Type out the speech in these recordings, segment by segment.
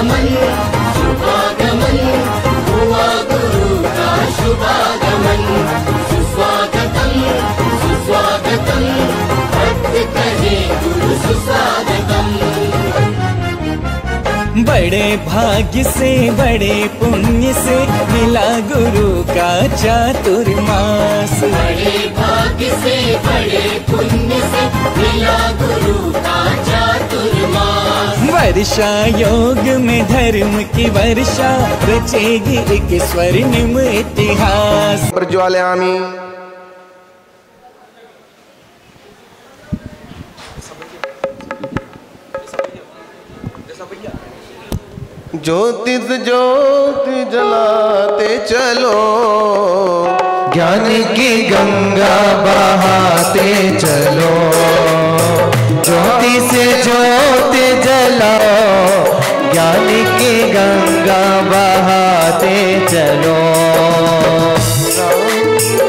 शुभागमन शुभागमन हुआ गुरु का शुभागमन। सुस्वागतम सुस्वागतम भक्त कहे गुरु सुस्वागतम। बड़े भाग्य से बड़े पुण्य से मिला गुरु का चातुर्मास। बड़े भाग्य से बड़े पुण्य से मिला गुरु का चातुर्मास। वर्षा योग में धर्म की वर्षा रचेगी एक स्वर्णिम इतिहास। प्रज्वालयामि। ज्योति ज्योति जलाते चलो, ज्ञान की गंगा बहाते चलो। ज्योति से ज्योति जलाओ, ज्ञान की गंगा बहाते चलो।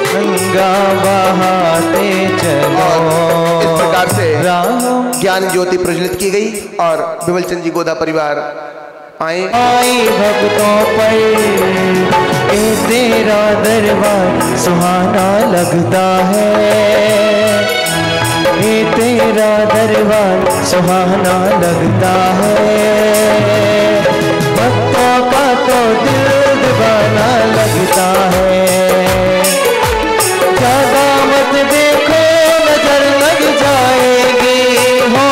गंगा बहाते चलो। इस प्रकार से ज्ञान ज्योति प्रज्वलित की गई और विमल चंद जी गोदा परिवार आई भक्तों पर तेरा दरबार सुहाना लगता है। ये तेरा दरबार सुहाना लगता है। भक्तों का तो दिल दीवाना लगता है। ज्यादा मत देखो नजर लग जाएगी हो,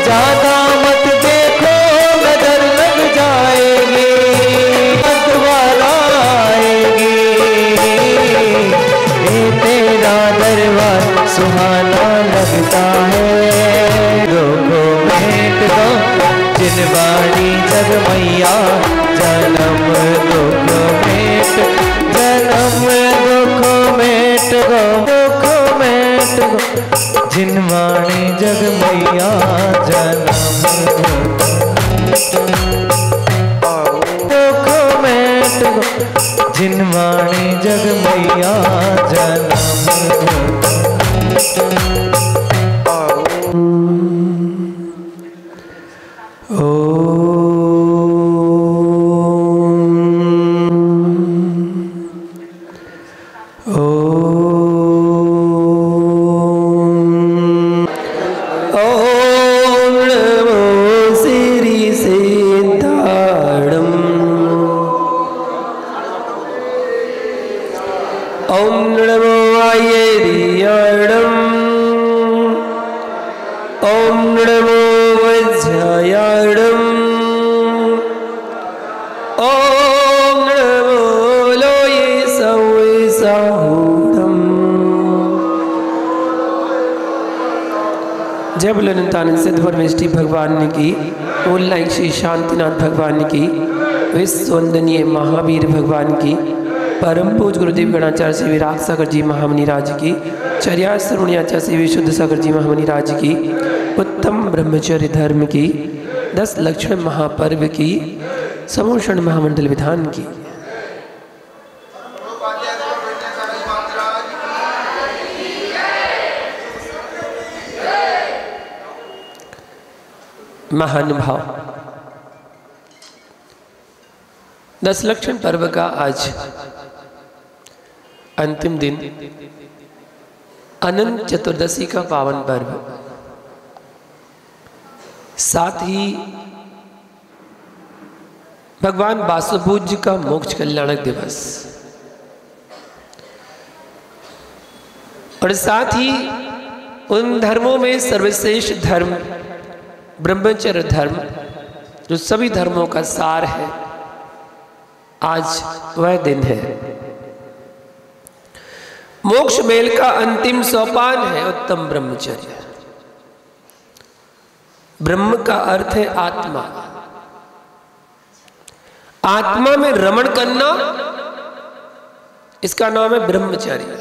ज्यादा मत देखो नजर लग जाएगी, दोबारा आएगी। ये तेरा दरबार सुहाना लगता है। रोको भेंट दो जिनवाणी जग मैया, जन्म दुख भेंट जन्म दुख भेंट गो दुख भेंट गो जिनवाणी जग मैया, जन्म दुख भेंट गो जिनवाणी जग मैया, जन्म जय बोलो अनंतानंद सिद्ध परमेष्टि भगवान की, ऑनलाइन श्री शांतिनाथ भगवान की, विश्व वंदनीय महावीर भगवान की, परम पूज गुरुदेव गणाचार्य श्री विराग सागर जी महामुनि राज की, चर्या श्रवणियाचार्य श्री विशुद्ध सागर जी महामुनि राज की, उत्तम ब्रह्मचर्य धर्म की, 10 लक्षण महापर्व की, समूषण महामंडल विधान की। महानुभाव 10 लक्षण पर्व का आज अंतिम दिन, अनंत चतुर्दशी का पावन पर्व, साथ ही भगवान वासुपूज्य का मोक्ष कल्याणक दिवस, और साथ ही उन धर्मों में सर्वश्रेष्ठ धर्म ब्रह्मचर्य धर्म, जो सभी धर्मों का सार है, आज वह दिन है। मोक्ष मेल का अंतिम सोपान है उत्तम ब्रह्मचर्य। ब्रह्म का अर्थ है आत्मा। आत्मा में रमण करना, इसका नाम है ब्रह्मचर्य।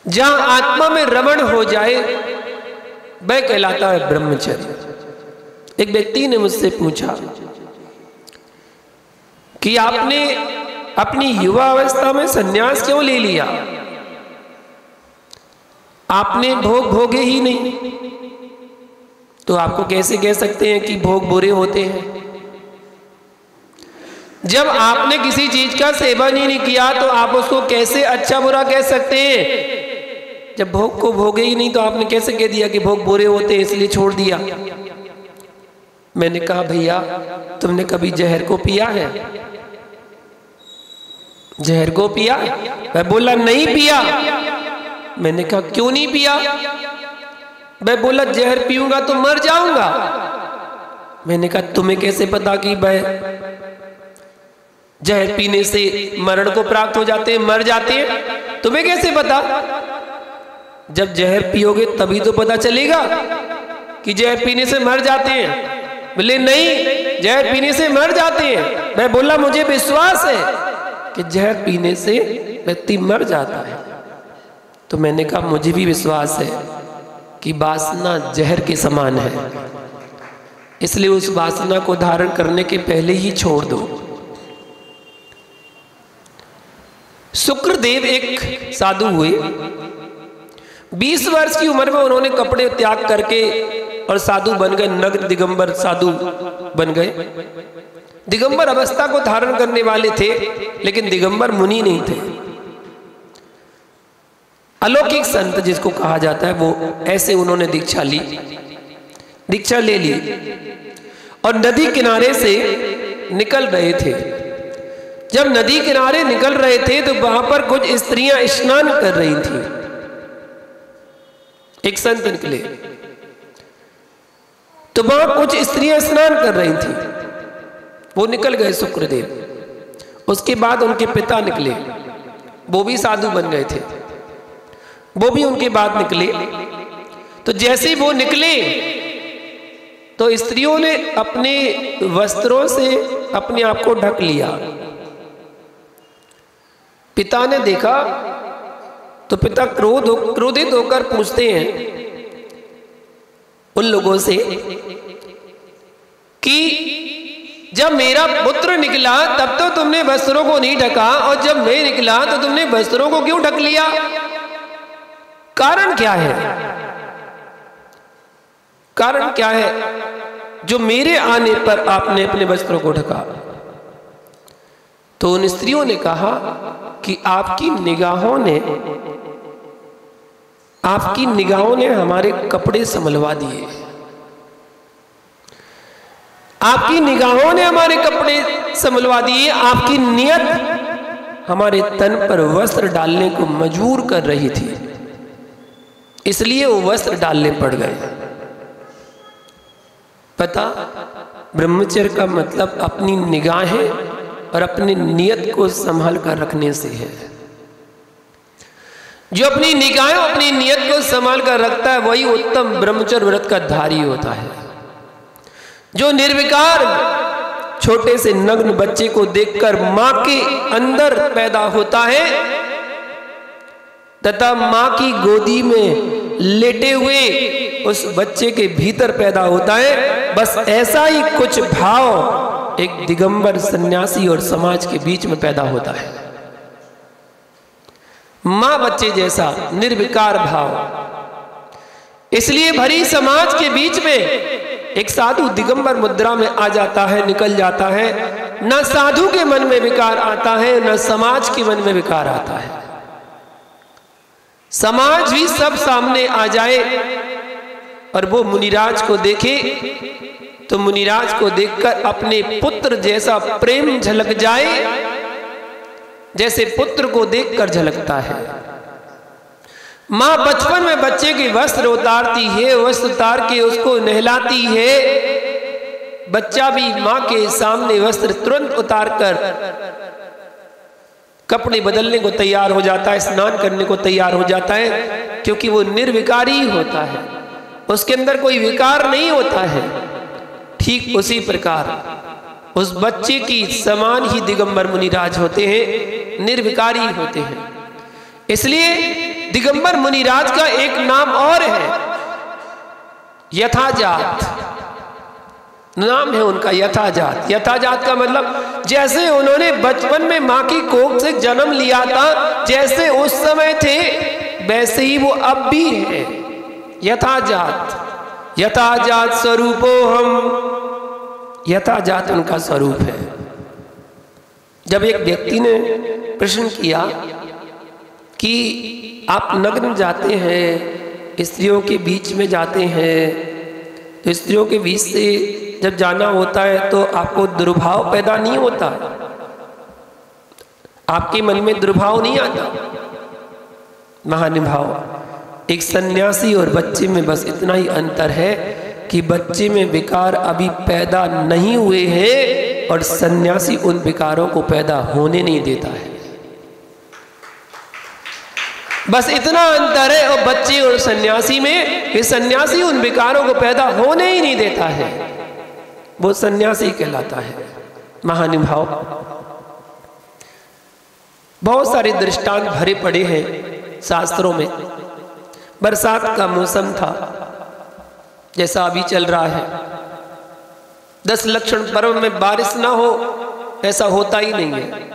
जहां आत्मा में रमण हो जाए वह कहलाता है ब्रह्मचर्य। एक व्यक्ति ने मुझसे पूछा कि आपने अपनी युवा अवस्था में संन्यास क्यों ले लिया, आपने भोग भोगे ही नहीं। तो आपको कैसे कह सकते हैं कि भोग बुरे होते हैं? जब आपने किसी चीज का सेवन ही नहीं किया तो आप उसको कैसे अच्छा बुरा कह सकते हैं? जब भोग को भोगे ही नहीं तो आपने कैसे कह दिया कि भोग बुरे होते हैं इसलिए छोड़ दिया? मैंने कहा भैया तुमने कभी जहर को पिया है? जहर को पिया? मैं बोला नहीं पिया। मैंने कहा क्यों नहीं पिया? मैं बोला जहर पीऊंगा तो मर जाऊंगा। मैंने कहा तुम्हें कैसे पता कि मैं जहर पीने से मरण को प्राप्त हो जाते हैं, मर जाते हैं? तुम्हें कैसे पता? जब जहर पियोगे तभी तो पता चलेगा कि जहर पीने से मर जाते हैं। बोले नहीं, जहर पीने से मर जाते हैं। मैं बोला मुझे विश्वास है कि जहर पीने से व्यक्ति मर जाता है। तो मैंने कहा मुझे भी विश्वास है कि वासना जहर के समान है, इसलिए उस वासना को धारण करने के पहले ही छोड़ दो। शुक्रदेव एक साधु हुए। 20 वर्ष की उम्र में उन्होंने कपड़े त्याग करके और साधु बन गए, नग्न दिगंबर साधु बन गए। दिगंबर अवस्था को धारण करने वाले थे लेकिन दिगंबर मुनि नहीं थे। अलौकिक संत जिसको कहा जाता है वो ऐसे उन्होंने दीक्षा ले ली और नदी किनारे से निकल रहे थे। जब नदी किनारे निकल रहे थे तो वहां पर कुछ स्त्रियां स्नान कर रही थी। एक संत निकले तो वहां कुछ स्त्रियां स्नान कर रही थी, वो निकल गए शुक्रदेव। उसके बाद उनके पिता निकले, वो भी साधु बन गए थे, वो भी उनके बाद निकले। तो जैसे वो निकले तो स्त्रियों ने अपने वस्त्रों से अपने आप को ढक लिया। पिता ने देखा तो पिता क्रोधित होकर पूछते हैं उन लोगों से कि जब मेरा पुत्र निकला तब तो तुमने वस्त्रों को नहीं ढका और जब मैं निकला तो तुमने वस्त्रों को क्यों ढक लिया? कारण क्या है? कारण क्या है जो मेरे आने पर आपने अपने वस्त्रों को ढका? तो उन स्त्रियों ने कहा कि आपकी निगाहों ने हमारे कपड़े संभलवा दिए, आपकी निगाहों ने हमारे कपड़े संभलवा दिए, आपकी नियत हमारे तन पर वस्त्र डालने को मजबूर कर रही थी, इसलिए वो वस्त्र डालने पड़ गए। पता, ब्रह्मचर्य का मतलब अपनी निगाहें और अपनी नियत को संभाल कर रखने से है। जो अपनी निगाहें अपनी नियत को संभाल कर रखता है वही उत्तम ब्रह्मचर्य व्रत का धारी होता है। जो निर्विकार छोटे से नग्न बच्चे को देखकर मां के अंदर पैदा होता है तथा मां की गोदी में लेटे हुए उस बच्चे के भीतर पैदा होता है, बस ऐसा ही कुछ भाव एक दिगंबर सन्यासी और समाज के बीच में पैदा होता है। मां बच्चे जैसा निर्विकार भाव। इसलिए भरी समाज के बीच में एक साधु दिगंबर मुद्रा में आ जाता है, निकल जाता है। न साधु के मन में विकार आता है, न समाज के मन में विकार आता है। समाज भी सब सामने आ जाए और वो मुनिराज को देखे तो मुनिराज को देखकर अपने पुत्र जैसा प्रेम झलक जाए, जैसे पुत्र को देखकर झलकता है। मां बचपन में बच्चे के वस्त्र उतारती है, वस्त्र उतार के उसको नहलाती है। बच्चा भी मां के सामने वस्त्र तुरंत उतारकर कपड़े बदलने को तैयार हो जाता है, स्नान करने को तैयार हो जाता है, क्योंकि वो निर्विकारी होता है, उसके अंदर कोई विकार नहीं होता है। ठीक उसी प्रकार उस बच्चे की समान ही दिगंबर मुनिराज होते हैं, निर्विकारी होते हैं। इसलिए दिगंबर मुनिराज का एक नाम और है, यथाजात नाम है उनका, यथाजात। यथाजात का मतलब जैसे उन्होंने बचपन में मां की कोख से जन्म लिया था, जैसे उस समय थे वैसे ही वो अब भी है। यथाजात यथाजात स्वरूपो हम, यथाजात उनका स्वरूप है। जब एक व्यक्ति ने प्रश्न किया कि आप नग्न जाते हैं, स्त्रियों के बीच में जाते हैं, तो स्त्रियों के बीच से जब जाना होता है तो आपको दुर्भाव पैदा नहीं होता? आपके मन में दुर्भाव नहीं आता? महानुभाव, एक सन्यासी और बच्चे में बस इतना ही अंतर है कि बच्चे में विकार अभी पैदा नहीं हुए हैं और सन्यासी उन विकारों को पैदा होने नहीं देता है। बस इतना अंतर है और बच्चे और सन्यासी में कि सन्यासी उन विकारों को पैदा होने ही नहीं देता है, वो सन्यासी कहलाता है। महानुभाव, बहुत सारे दृष्टांत भरे पड़े हैं शास्त्रों में। बरसात का मौसम था, जैसा अभी चल रहा है। 10 लक्षण पर्व में बारिश ना हो ऐसा होता ही नहीं है।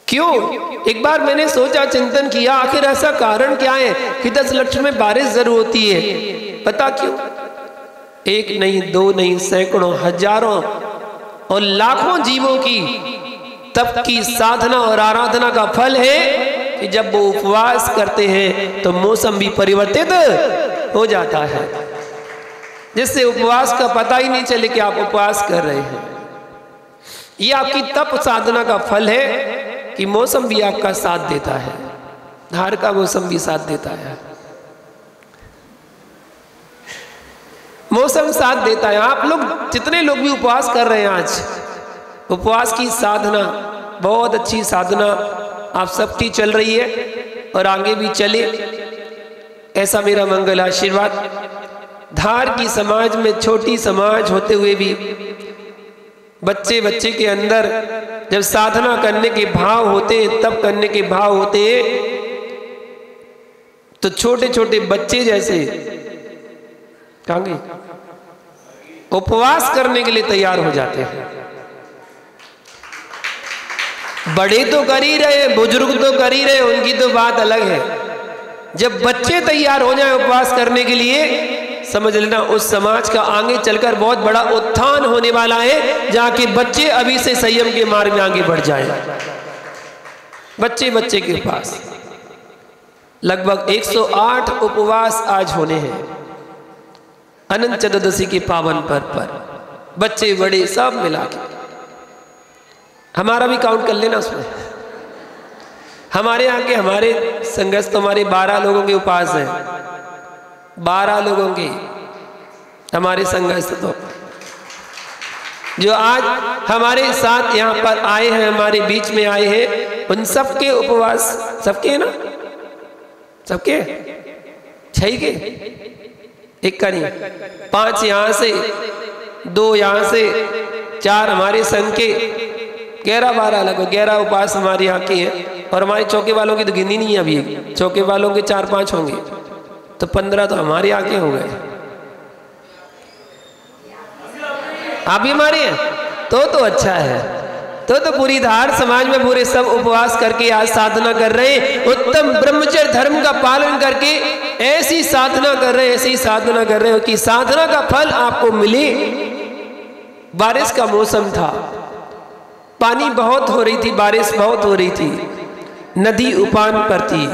क्यों? एक बार मैंने सोचा, चिंतन किया, आखिर ऐसा कारण क्या है कि 10 लक्षण में बारिश जरूर होती है? पता क्यों? एक नहीं, दो नहीं, सैकड़ों, हजारों और लाखों जीवों की तप की साधना और आराधना का फल है कि जब वो उपवास करते हैं तो मौसम भी परिवर्तित हो जाता है, जिससे उपवास का पता ही नहीं चले कि आप उपवास कर रहे हैं। ये आपकी तप साधना का फल है कि मौसम भी आपका साथ देता है, धार का मौसम भी साथ देता है, मौसम साथ देता है। आप लोग जितने लोग भी उपवास कर रहे हैं आज, उपवास की साधना बहुत अच्छी साधना आप सबकी चल रही है और आगे भी चले, ऐसा मेरा मंगल आशीर्वाद। धार की समाज में छोटी समाज होते हुए भी बच्चे बच्चे के अंदर जब साधना करने के भाव होते हैं, तब करने के भाव होते हैं, तो छोटे छोटे बच्चे जैसे कहेंगे उपवास करने के लिए तैयार हो जाते हैं। बड़े तो कर ही रहे, बुजुर्ग तो कर ही रहे, उनकी तो बात अलग है। जब बच्चे तैयार हो जाए उपवास करने के लिए, समझ लेना उस समाज का आगे चलकर बहुत बड़ा उत्थान होने वाला है, जहां के बच्चे अभी से संयम के मार्ग में आगे बढ़ जाए। बच्चे बच्चे के पास लगभग 108 उपवास आज होने हैं अनंत चतुर्दशी के पावन पर्व पर, बच्चे बड़े सब मिला के। हमारा भी काउंट कर लेना उसमें। हमारे यहाँ के हमारे संघर्ष तो हमारे 12 लोगों के उपवास हैं, 12 लोगों के हमारे संघर्ष तो जो आज हमारे साथ यहाँ पर आए हैं, हमारे बीच में आए हैं, उन सबके उपवास सबके ना, सबके 6 के, एक का नहीं, 5 यहाँ से, 2 यहाँ से, 4 हमारे संघ के, 11-12 लगभग 11 उपवास हमारे यहाँ के हैं। और हमारे चौके वालों की तो गिनी नहीं है अभी, चौके वालों के 4-5 होंगे, तो 15 तो हमारे आके हो गए। आप भी हमारे हैं तो अच्छा है। तो पूरी धार समाज में पूरे सब उपवास करके आज साधना कर रहे हैं, उत्तम ब्रह्मचर्य धर्म का पालन करके ऐसी साधना कर रहे हैं, ऐसी साधना कर रहे हो कि साधना का फल आपको मिले। बारिश का मौसम था, पानी बहुत हो रही थी, बारिश बहुत हो रही थी, नदी उफान पर थी,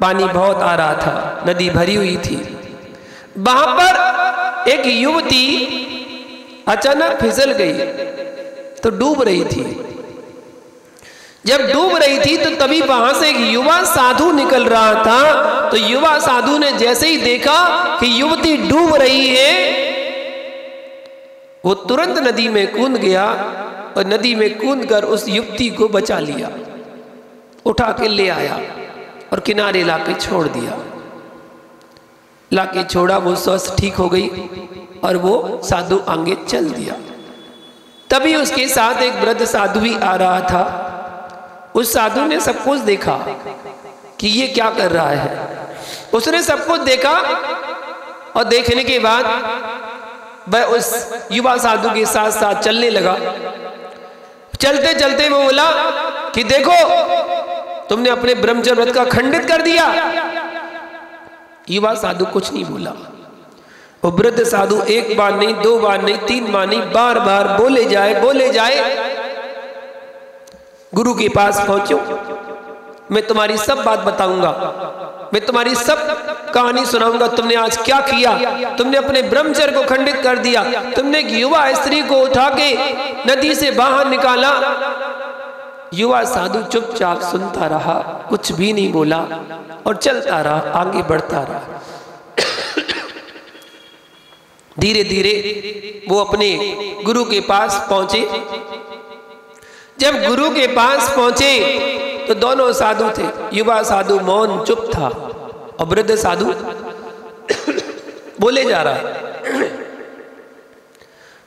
पानी बहुत आ रहा था, नदी भरी हुई थी। वहां पर एक युवती अचानक फिसल गई तो डूब रही थी। जब डूब रही थी तो तभी वहां से एक युवा साधु निकल रहा था। तो युवा साधु ने जैसे ही देखा कि युवती डूब रही है, वो तुरंत नदी में कूद गया और नदी में कूदकर उस युवती को बचा लिया, उठा के ले आया और किनारे लाके छोड़ दिया। लाके छोड़ा, वो स्वस्थ ठीक हो गई और वो साधु आगे चल दिया। तभी उसके साथ एक वृद्ध साधु भी आ रहा था। उस साधु ने सब कुछ देखा कि ये क्या कर रहा है। उसने सब कुछ देखा और देखने के बाद वह उस युवा साधु के साथ साथ चलने लगा। चलते चलते वो बोला कि देखो, तुमने अपने ब्रह्मचर्य व्रत का खंडित कर दिया, युवा साधु कुछ नहीं बोला। वो वृद्ध साधु एक बार नहीं, दो बार नहीं, तीन बार नहीं, बार बार बोले जाए। गुरु के पास पहुंचो, मैं तुम्हारी सब बात बताऊंगा, मैं तुम्हारी सब कहानी सुनाऊंगा। तुमने आज क्या किया? तुमने अपने ब्रह्मचर्य को खंडित कर दिया। तुमने एक युवा स्त्री को उठा के नदी से बाहर निकाला। युवा साधु चुपचाप सुनता रहा, कुछ भी नहीं बोला और चलता रहा, आगे बढ़ता रहा। धीरे धीरे वो अपने गुरु के पास पहुंचे। जब गुरु के पास पहुंचे तो दोनों साधु थे। युवा साधु मौन चुप था और वृद्ध साधु बोले जा रहा।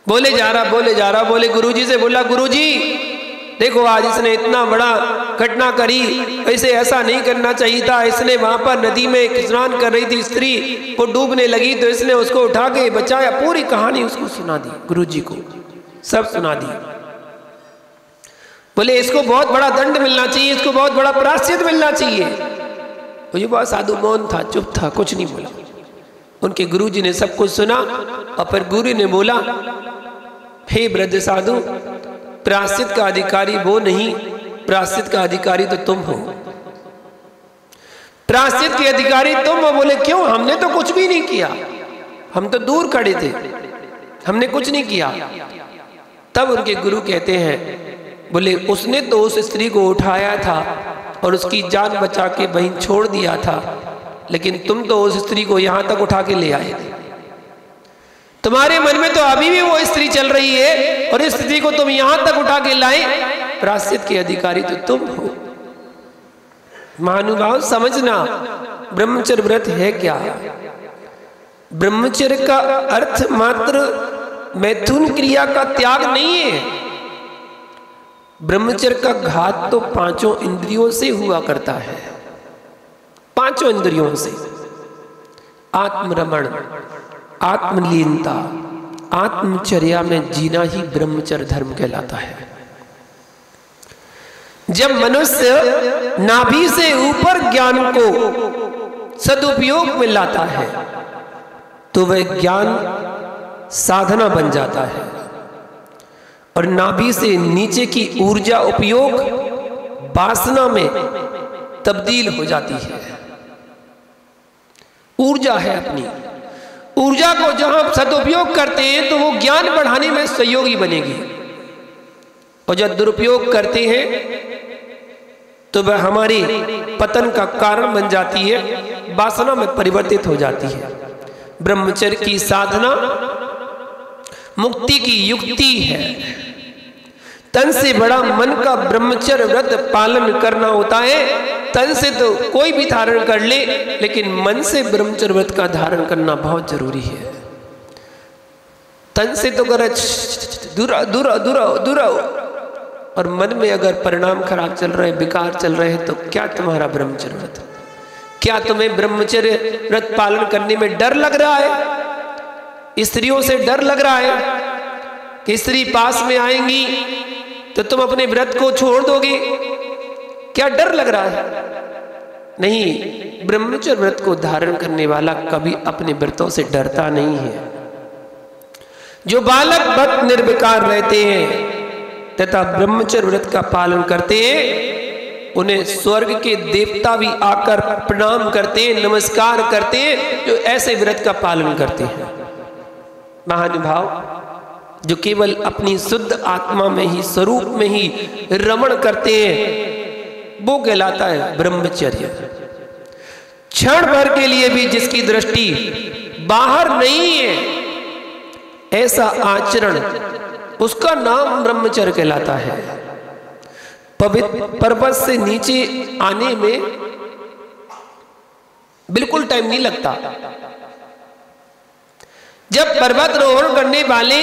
बोले गुरुजी से बोला, गुरुजी देखो आज इसने इतना बड़ा घटना करी, ऐसे ऐसा नहीं करना चाहिए था। इसने वहां पर नदी में स्नान कर रही थी, स्त्री वो डूबने लगी तो इसने उसको उठा के बचाया। पूरी कहानी उसको सुना दी, गुरुजी को सब सुना दी। बोले इसको बहुत बड़ा दंड मिलना चाहिए, इसको बहुत बड़ा प्रायश्चित मिलना चाहिए। वो युवा साधु मौन था, चुप था, कुछ नहीं बोला। उनके गुरुजी ने सब कुछ सुना और फिर गुरु ने बोला, हे वृद्ध साधु, प्रायश्चित का अधिकारी वो नहीं, प्रायश्चित का अधिकारी तो तुम हो। प्रायश्चित के अधिकारी तुम हो। बोले क्यों? हमने तो कुछ भी नहीं किया, हम तो दूर खड़े थे, हमने कुछ नहीं किया। तब उनके गुरु कहते हैं, बोले उसने तो उस स्त्री को उठाया था और उसकी जान बचा के वहीं छोड़ दिया था, लेकिन तुम तो उस स्त्री को यहां तक उठा के ले आए थे। तुम्हारे मन में तो अभी भी वो स्त्री चल रही है और इस स्त्री को तुम यहां तक उठा के लाए। प्रायश्चित के अधिकारी तो तुम हो। महानुभाव समझना, ब्रह्मचर्य व्रत है क्या? ब्रह्मचर्य का अर्थ मात्र मैथुन क्रिया का त्याग नहीं है। ब्रह्मचर्य का घात तो पांचों इंद्रियों से हुआ करता है, पांचों इंद्रियों से। आत्मरमण, आत्मलीनता, आत्मचर्या में जीना ही ब्रह्मचर्य धर्म कहलाता है। जब मनुष्य नाभि से ऊपर ज्ञान को सदुपयोग में लाता है तो वह ज्ञान साधना बन जाता है और नाभि से नीचे की ऊर्जा उपयोग वासना में तब्दील हो जाती है। ऊर्जा है अपनी, ऊर्जा को जहां सदुपयोग करते हैं तो वो ज्ञान बढ़ाने में सहयोगी बनेगी, और जब दुरुपयोग करते हैं तो वह हमारी पतन का कारण बन जाती है, वासना में परिवर्तित हो जाती है। ब्रह्मचर्य की साधना मुक्ति की युक्ति है। तन से बड़ा मन का ब्रह्मचर्य व्रत पालन करना होता है। तन से तो कोई भी धारण कर ले, लेकिन मन से ब्रह्मचर्य व्रत का धारण करना बहुत जरूरी है। तन से तो कर दूरा दूरा दूरा दूरा, और मन में अगर परिणाम खराब चल रहे, विकार चल रहे हैं, तो क्या तुम्हारा ब्रह्मचर्य व्रत? क्या तुम्हें ब्रह्मचर्य व्रत पालन करने में डर लग रहा है? स्त्रियों से डर लग रहा है कि स्त्री पास में आएंगी तो तुम अपने व्रत को छोड़ दोगे? क्या डर लग रहा है? नहीं, ब्रह्मचर्य व्रत को धारण करने वाला कभी अपने व्रतों से डरता नहीं है। जो बालक वत निर्विकार रहते हैं तथा ब्रह्मचर्य व्रत का पालन करते हैं, उन्हें स्वर्ग के देवता भी आकर प्रणाम करते हैं, नमस्कार करते हैं, जो ऐसे व्रत का पालन करते हैं। महानुभाव, जो केवल अपनी शुद्ध आत्मा में ही, स्वरूप में ही रमण करते हैं, वो कहलाता है ब्रह्मचर्य। क्षण भर के लिए भी जिसकी दृष्टि बाहर नहीं है, ऐसा आचरण, उसका नाम ब्रह्मचर्य कहलाता है। पवित्र पर्वत से नीचे आने में बिल्कुल टाइम नहीं लगता। जब पर्वतारोहण करने वाले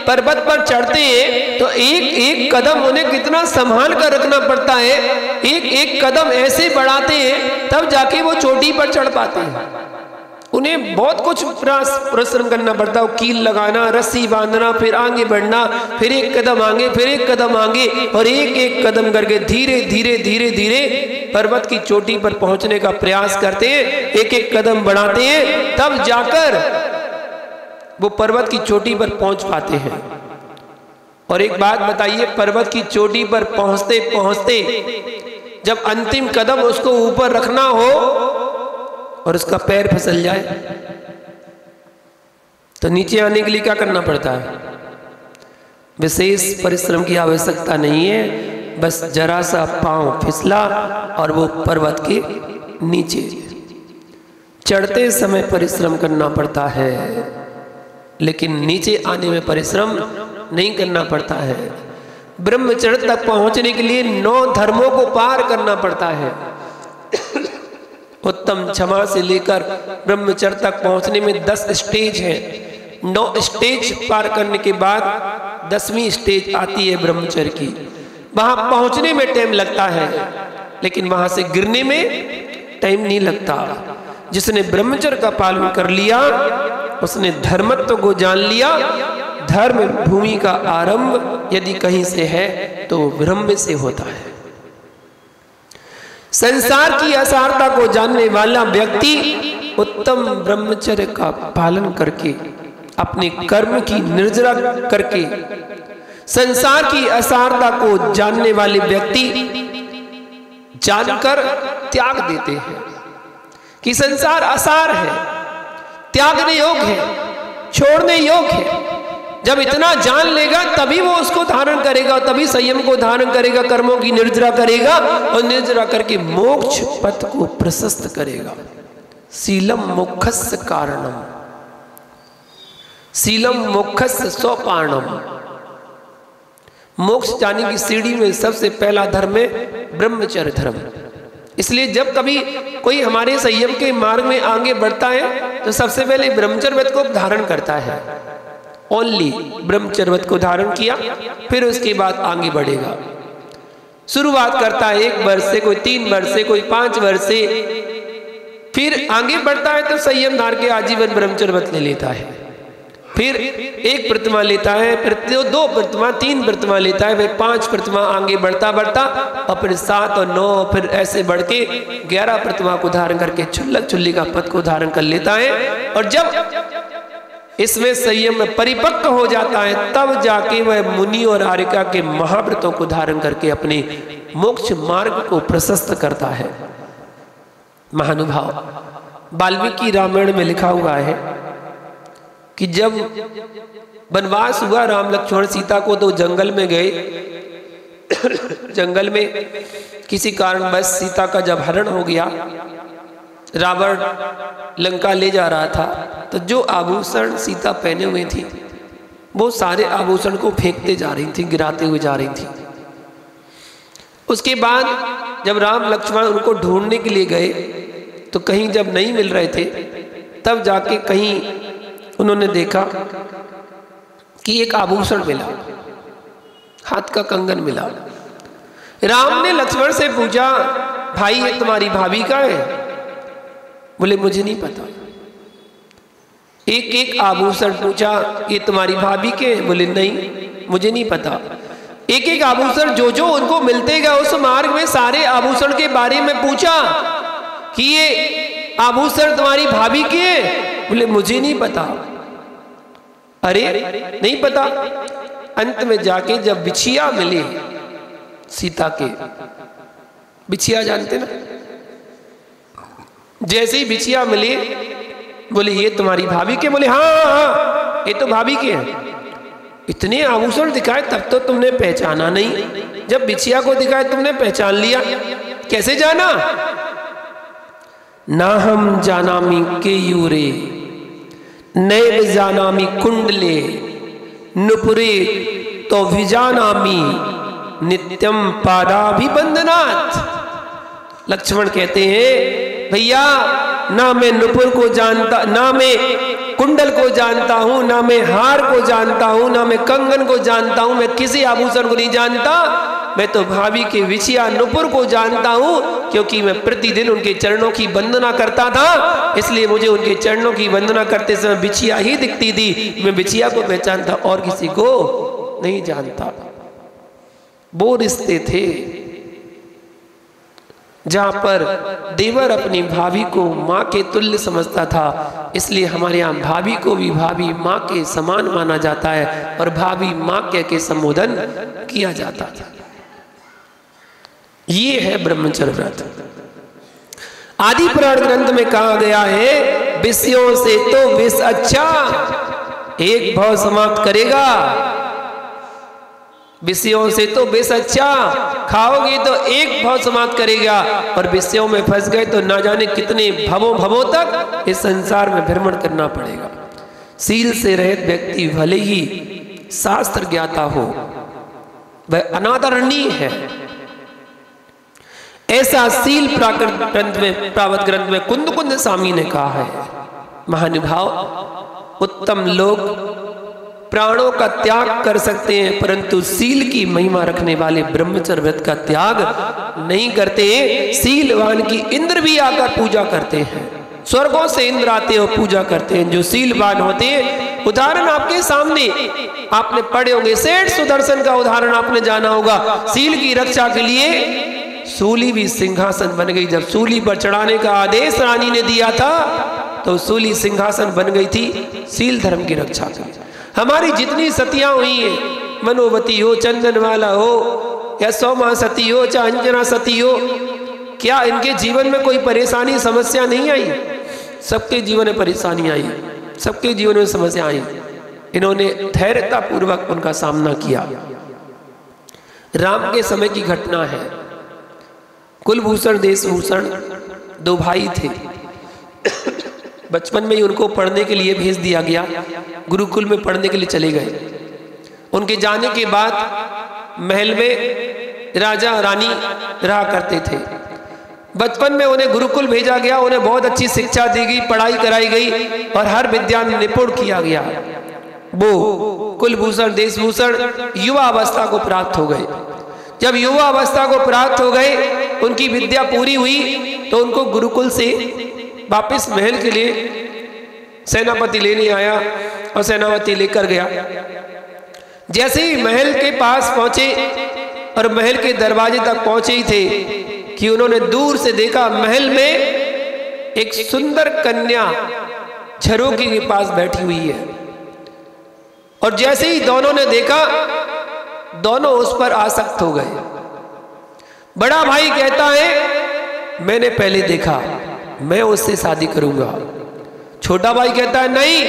पर्वत पर चढ़ते हैं तो एक एक कदम उन्हें कितना संभाल कर रखना पड़ता है। एक एक कदम ऐसे बढ़ाते हैं तब जाके वो चोटी पर चढ़ पाते हैं। उन्हें बहुत कुछ परिश्रम करना पड़ता है। कील लगाना, रस्सी बांधना, फिर आगे बढ़ना, फिर एक कदम आगे, फिर एक कदम आगे, और एक एक कदम करके धीरे धीरे धीरे धीरे पर्वत की चोटी पर पहुंचने का प्रयास करते हैं। एक एक कदम बढ़ाते हैं, तब जाकर वो पर्वत की चोटी पर पहुंच पाते हैं। और एक बात बताइए, पर्वत की चोटी पर पहुंचते पहुंचते जब अंतिम कदम उसको ऊपर रखना हो और उसका पैर फिसल जाए तो नीचे आने के लिए क्या करना पड़ता है? विशेष परिश्रम की आवश्यकता नहीं है, बस जरा सा पांव फिसला और वो पर्वत के नीचे। चढ़ते समय परिश्रम करना पड़ता है, लेकिन नीचे आने में परिश्रम नहीं करना पड़ता है। ब्रह्मचर्य तक पहुंचने के लिए 9 धर्मों को पार करना पड़ता है। उत्तम क्षमा से लेकर ब्रह्मचर्य तक पहुंचने में 10 स्टेज हैं। 9 स्टेज पार करने के बाद 10वीं स्टेज आती है ब्रह्मचर्य की। वहां पहुंचने में टाइम लगता है, लेकिन वहां से गिरने में टाइम नहीं लगता। जिसने ब्रह्मचर्य का पालन कर लिया, उसने धर्मत्व को जान लिया। धर्म भूमि का आरंभ यदि कहीं से है तो ब्रह्म से होता है। संसार की असारता को जानने वाला व्यक्ति उत्तम ब्रह्मचर्य का पालन करके, अपने कर्म की निर्जरा करके, संसार की असारता को जानने वाले व्यक्ति जानकर त्याग देते हैं कि संसार असार है, त्यागने योग्य है, छोड़ने योग्य है। जब इतना जान लेगा तभी वो उसको धारण करेगा, तभी संयम को धारण करेगा, कर्मों की निर्जरा करेगा और निर्जरा करके मोक्ष पथ को प्रशस्त करेगा। शीलम मोक्षस्य कारणम, शीलम मोक्षस्य सोपानम। मोक्ष जाने की सीढ़ी में सबसे पहला धर्म है ब्रह्मचर्य धर्म। इसलिए जब कभी कोई हमारे संयम के मार्ग में आगे बढ़ता है तो सबसे पहले ब्रह्मचर्य व्रत को धारण करता है। ओनली ब्रह्मचर्य व्रत को धारण किया, फिर उसके बाद आगे बढ़ेगा। शुरुआत करता है 1 वर्ष से, कोई 3 वर्ष से, कोई 5 वर्ष से, फिर आगे बढ़ता है तो संयम धार के आजीवन ब्रह्मचर्य व्रत ले लेता है। फिर 1 प्रतिमा लेता है, फिर 2 प्रतिमा, 3 प्रतिमा लेता है, फिर 5 प्रतिमा, आगे बढ़ता बढ़ता और फिर 7 और 9, फिर ऐसे बढ़ के 11 प्रतिमा को धारण करके छुल्लक छुल्ली का पद को धारण कर लेता है। और जब इसमें संयम परिपक्व हो जाता है तब जाके वह मुनि और आर्यिका के महाव्रतों को धारण करके अपने मोक्ष मार्ग को प्रशस्त करता है। महानुभाव, वाल्मीकि रामायण में लिखा हुआ है कि जब वनवास हुआ, राम लक्ष्मण सीता को तो जंगल में गए। जंगल में किसी कारणवश सीता का जब हरण हो गया, रावण लंका ले जा रहा था, तो जो आभूषण सीता पहने हुए थी वो सारे आभूषण को फेंकते जा रही थी, गिराते हुए जा रही थी। उसके बाद जब राम लक्ष्मण उनको ढूंढने के लिए गए तो कहीं जब नहीं मिल रहे थे, तब जाके कहीं उन्होंने देखा कि एक आभूषण मिला, हाथ का कंगन मिला। राम ने लक्ष्मण से पूछा, भाई ये तुम्हारी भाभी का है? बोले मुझे नहीं पता। एक एक आभूषण पूछा, ये तुम्हारी भाभी के? बोले नहीं, मुझे नहीं पता। एक एक आभूषण जो जो उनको मिलते गए उस मार्ग में सारे आभूषण के बारे में पूछा कि ये आभूषण तुम्हारी भाभी के हैं? बोले मुझे नहीं पता। अरे नहीं पता। अंत में जाके जब बिछिया मिले सीता के, बिछिया जानते ना, जैसे ही बिछिया मिले बोले ये तुम्हारी भाभी के? बोले हाँ हाँ ये तो भाभी के हैं। इतने आभूषण दिखाए तब तो तुमने पहचाना नहीं, जब बिछिया को दिखाए तुमने पहचान लिया, कैसे जाना? ना हम जानामी केयूरे नैव जानामी कुंडले नुपुरे तो विजानामी नित्यम पादाभिबंधनात्। लक्ष्मण कहते हैं भैया, ना मैं नुपुर को जानता, ना मैं कुंडल को जानता हूं, ना मैं हार को जानता हूं, ना मैं कंगन को जानता हूं, मैं किसी आभूषण को नहीं जानता। मैं तो भाभी के विछिया नुपुर को जानता हूं, क्योंकि मैं प्रतिदिन उनके चरणों की वंदना करता था, इसलिए मुझे उनके चरणों की वंदना करते समय बिछिया ही दिखती थी। मैं बिछिया को पहचानता और किसी को नहीं जानता। वो रिश्ते थे जहां पर देवर अपनी भाभी को माँ के तुल्य समझता था, इसलिए हमारे यहाँ भाभी को भी भाभी माँ के समान माना जाता है और भाभी माँ कह के संबोधन किया जाता था। ये है ब्रह्मचर्य व्रत। आदि पुराण ग्रंथ में कहा गया है, विषयों से तो विष अच्छा, एक भाव समाप्त करेगा। विषयों से तो विष अच्छा, खाओगे तो एक भाव समाप्त करेगा, और विषयों में फंस गए तो ना जाने कितने भवों तक इस संसार में भ्रमण करना पड़ेगा। सील से रहित व्यक्ति भले ही शास्त्र ज्ञाता हो, वह अनादरणीय है। ऐसा सील प्राकृत ग्रंथ में, प्रावत ग्रंथ में कुंद स्वामी ने कहा है। महानुभाव, उत्तम लोग प्राणों का त्याग कर सकते हैं, परंतु सील की महिमा रखने वाले ब्रह्मचर्य व्रत का त्याग नहीं करते। सीलवान की इंद्र भी आकर पूजा करते हैं, स्वर्गों से इंद्र आते हो पूजा करते हैं जो सीलवान होते हैं। उदाहरण आपके सामने, आपने पढ़े होंगे, सेठ सुदर्शन का उदाहरण आपने जाना होगा। सील की रक्षा के लिए सूली भी सिंहासन बन गई। जब सूली पर चढ़ाने का आदेश रानी ने दिया था तो सूली सिंहासन बन गई थी सील धर्म की रक्षा के लिए। हमारी जितनी सतियां हुई हैं, मनोवती हो, चंदनवाला हो, या सोमा सती हो, चाहे अंजना सती हो, क्या इनके जीवन में कोई परेशानी समस्या नहीं आई? सबके जीवन में परेशानी आई, सबके जीवन में समस्या आई। इन्होंने धैर्यता पूर्वक उनका सामना किया। राम के समय की घटना है। कुलभूषण देशभूषण दो भाई थे। बचपन में ही उनको पढ़ने के लिए भेज दिया गया, गुरुकुल में पढ़ने के लिए चले गए। उनके जाने के बाद महल में राजा रानी रहा करते थे। बचपन में उन्हें गुरुकुल भेजा गया, उन्हें बहुत अच्छी शिक्षा दी गई, पढ़ाई कराई गई और हर विद्या में निपुण किया गया। वो कुलभूषण देशभूषण युवा अवस्था को प्राप्त हो गए। जब युवा अवस्था को प्राप्त हो गए, उनकी विद्या पूरी हुई, तो उनको गुरुकुल से वापस महल के लिए सेनापति लेने आया और सेनापति लेकर गया। जैसे ही महल के पास पहुंचे और महल के दरवाजे तक पहुंचे ही थे कि उन्होंने दूर से देखा महल में एक सुंदर कन्या झरोखे के पास बैठी हुई है। और जैसे ही दोनों ने देखा, दोनों उस पर आसक्त हो गए। बड़ा भाई कहता है मैंने पहले देखा, मैं उससे शादी करूंगा। छोटा भाई कहता है नहीं,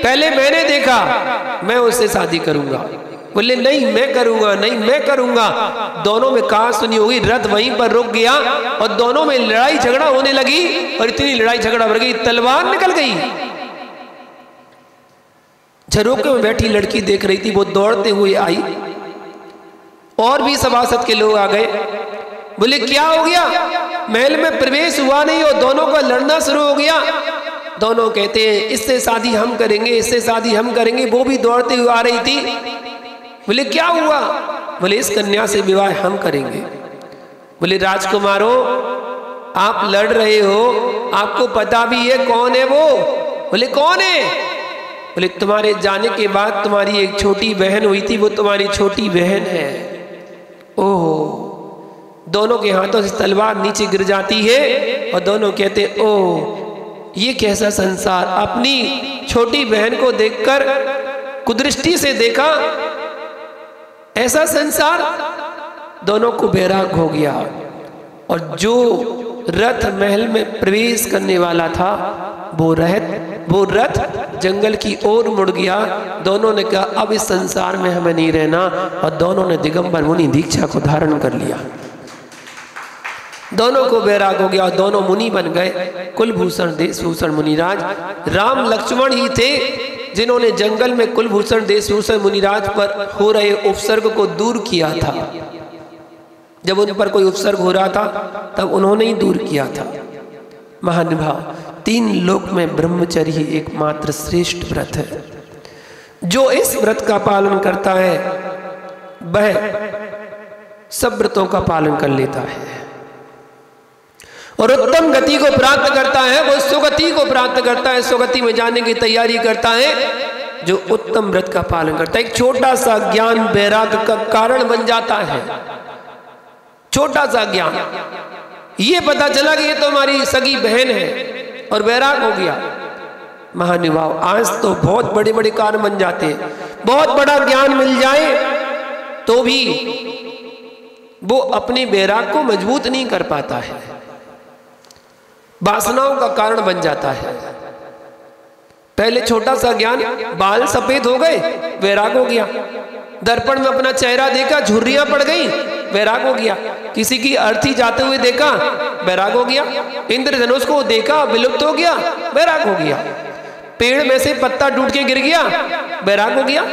पहले मैंने देखा, मैं उससे शादी करूंगा। बोले नहीं मैं करूंगा, नहीं मैं करूंगा। दोनों में कहा सुनी होगी, रथ वहीं पर रुक गया और दोनों में लड़ाई झगड़ा होने लगी। और इतनी लड़ाई झगड़ा बढ़ गई, तलवार निकल गई। झरोके में बैठी लड़की देख रही थी, वो दौड़ते हुए आई। और भी सभासद के लोग आ गए। बोले क्या हो गया? महल में प्रवेश हुआ नहीं और दोनों का लड़ना शुरू हो गया। दोनों कहते हैं इससे शादी हम करेंगे, इससे शादी हम करेंगे। वो भी दौड़ते हुए आ रही थी। बोले क्या हुआ? बोले इस कन्या से विवाह हम करेंगे। बोले राजकुमारों, आप लड़ रहे हो, आपको पता भी है कौन है वो? बोले कौन है? बोले तुम्हारे जाने के बाद तुम्हारी एक छोटी बहन हुई थी, वो तुम्हारी छोटी बहन है। ओहो, दोनों के हाथों से तलवार नीचे गिर जाती है और दोनों कहते ओह ये कैसा संसार। अपनी छोटी बहन को देखकर कुदृष्टि से देखा, ऐसा संसार। दोनों को बैराग हो गया और जो रथ महल में प्रवेश करने वाला था वो रथ जंगल की ओर मुड़ गया। दोनों ने कहा अब इस संसार में हमें नहीं रहना, और दोनों ने दिगंबर मुनि दीक्षा को धारण कर लिया। दोनों को बैराग हो गया और दोनों मुनि बन गए, कुलभूषण देशभूषण मुनिराज। राम लक्ष्मण ही थे जिन्होंने जंगल में कुलभूषण देशभूषण मुनिराज पर हो रहे उपसर्ग को दूर किया था। जब उन पर कोई उपसर्ग हो रहा था तब उन्होंने ही दूर किया था। महानुभाव, 3 लोक में ब्रह्मचर्य ही एकमात्र श्रेष्ठ व्रत है। जो इस व्रत का पालन करता है वह सब व्रतों का पालन कर लेता है और उत्तम गति को प्राप्त करता है। वो सुगति को प्राप्त करता है, सुगति में जाने की तैयारी करता है जो उत्तम व्रत का पालन करता है। एक छोटा सा ज्ञान वैराग्य का कारण बन जाता है। छोटा सा ज्ञान, ये पता चला कि ये तो हमारी सगी बहन है और वैराग हो गया। महानुभाव, आज तो बहुत बड़े बड़े कारण बन जाते हैं। बहुत बड़ा ज्ञान मिल जाए तो भी वो अपने वैराग को मजबूत नहीं कर पाता है, वासनाओं का कारण बन जाता है। पहले छोटा सा ज्ञान, बाल सफेद हो गए, वैराग हो गया। दर्पण में अपना चेहरा देखा, झुर्रियां पड़ गई, वैराग हो गया। किसी की अर्थी जाते हुए देखा, वैराग हो गया। इंद्रधनुष को देखा, विलुप्त हो गया, वैराग हो गया। पेड़ में से पत्ता टूट के गिर गया, वैराग हो गया।